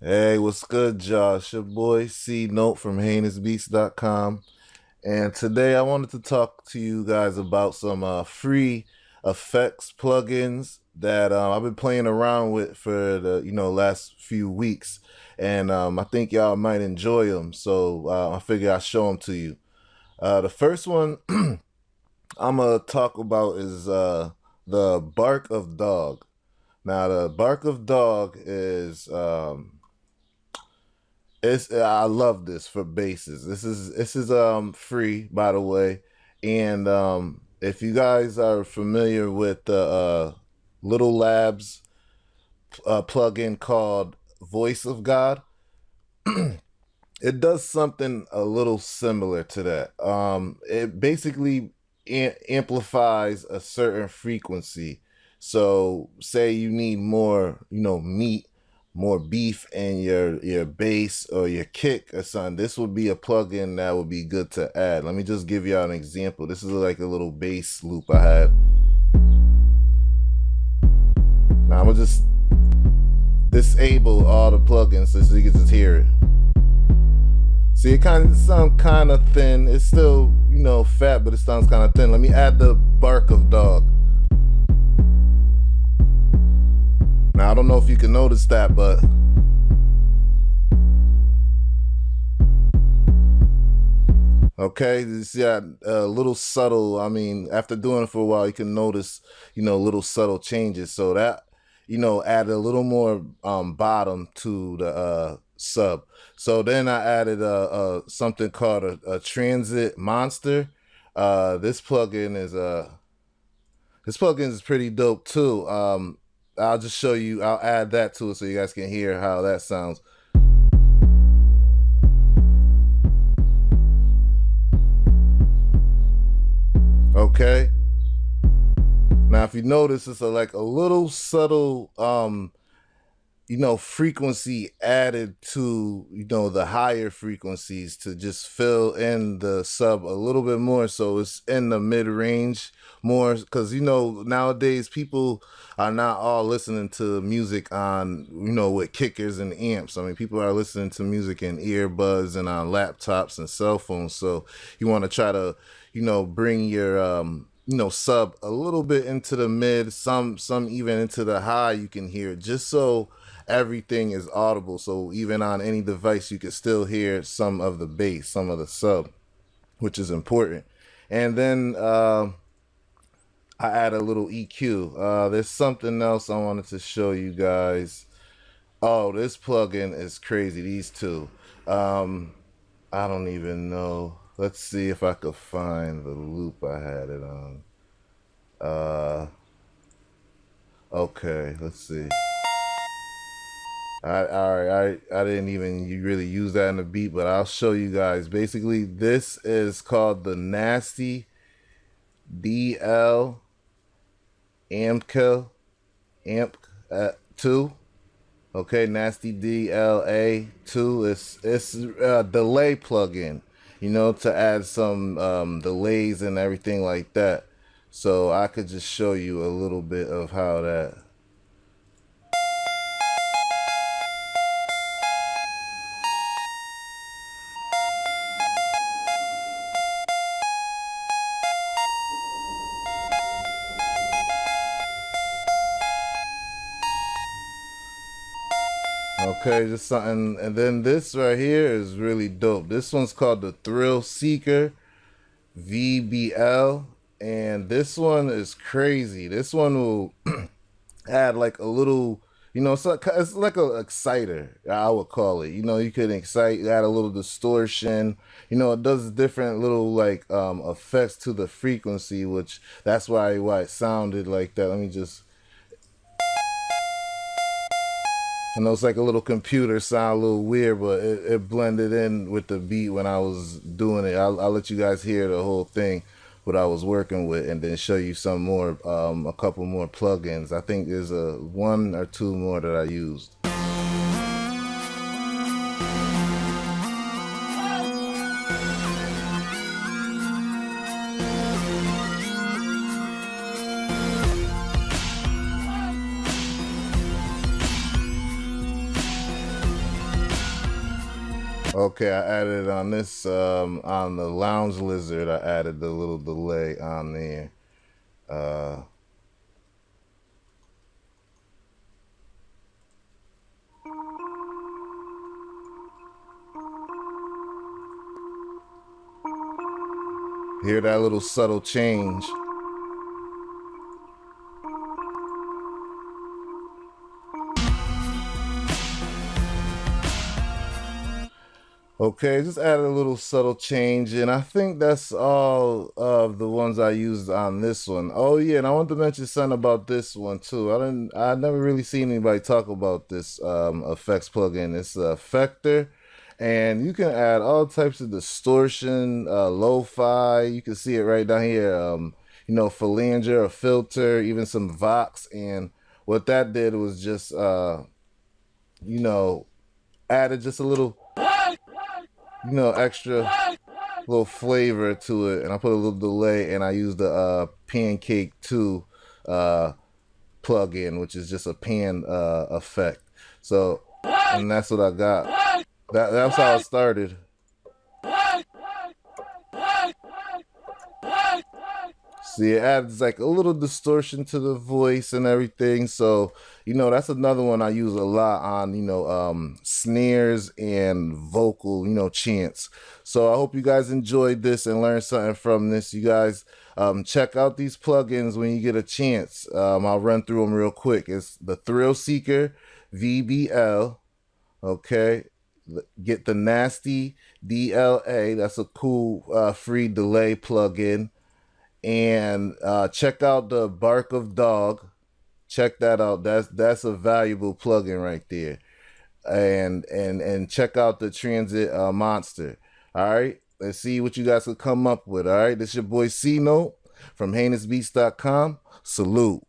Hey, what's good, Josh? Your boy CNOTE from HeinousBeats.com. And today I wanted to talk to you guys about some free effects plugins that I've been playing around with for the last few weeks. And I think y'all might enjoy them. So I figure I'll show them to you. The first one I'm gonna talk about is the bark of dog. Now the bark of dog is it's I love this for basses. This is free, by the way. And if you guys are familiar with the Little Labs plugin called Voice of God, it does something a little similar to that. It basically amplifies a certain frequency. So say you need more, meat, more beef in your bass or your kick or something. This would be a plugin that would be good to add. Let me just give y'all an example. This is like a little bass loop I had. Now I'm gonna just disable all the plugins so you can just hear it. See, it kind of sounds kind of thin. It's still, fat, but it sounds kind of thin. Let me add the bark of dog. Now, I don't know if you can notice that, but okay, you see a little subtle. I mean, after doing it for a while, you can notice, little subtle changes. So that, added a little more bottom to the sub. So then I added something called a Transient monster. This plugin is pretty dope too. I'll just show you. I'll add that to it so you guys can hear how that sounds. Okay. Now, if you notice, it's like a little subtle frequency added to, the higher frequencies to just fill in the sub a little bit more. So it's in the mid range more because, nowadays people are not all listening to music on, with kickers and amps. I mean, people are listening to music in earbuds and on laptops and cell phones. So you want to try to, bring your, sub a little bit into the mid, some even into the high. You can hear just so everything is audible, so even on any device you can still hear some of the bass, some of the sub, which is important. And then I add a little EQ. There's something else I wanted to show you guys. Oh, this plugin is crazy. These two, I don't even know. Let's see if I could find the loop I had it on. Okay, let's see. I didn't even really use that in the beat, but I'll show you guys. Basically, this is called the Nasty DL Amp 2. Okay, Nasty DLA 2. It's a delay plugin, to add some delays and everything like that. So I could just show you a little bit of how that. Okay, just something. And then this right here is really dope. This one's called the Thrillseeker VBL. And this one is crazy. This one will add like a little, it's like a exciter, I would call it. You could add a little distortion. It does different little like effects to the frequency, which that's why it sounded like that. Let me just. I know it's like a little computer sound, a little weird, but it blended in with the beat when I was doing it. I'll let you guys hear the whole thing, what I was working with, and then show you some more, a couple more plugins. I think there's one or two more that I used. Okay, I added it on this on the lounge lizard. I added the little delay on there. Uh, Hear that little subtle change. Okay, just added a little subtle change, and I think that's all of the ones I used on this one. Oh yeah, and I want to mention something about this one too. I never really seen anybody talk about this effects plugin. It's Effector, and you can add all types of distortion, lo-fi. You can see it right down here. Phalange, a filter, even some vox, and what that did was just added just a little extra little flavor to it, and I put a little delay, and I used the Pancake 2 plugin, which is just a pan effect. So, and that's what I got. That's how it started. See, it adds like a little distortion to the voice and everything. So, that's another one I use a lot on, snares and vocal, chants. So I hope you guys enjoyed this and learned something from this. You guys check out these plugins when you get a chance. I'll run through them real quick. It's the Thrillseeker VBL. Okay. Get the Nasty DLA. That's a cool free delay plugin. And check out the Bark of Dog. Check that out. That's a valuable plugin right there. And check out the Transient Monster. All right. Let's see what you guys can come up with. All right. This is your boy CNOTE from HeinOusBeats.com. Salute.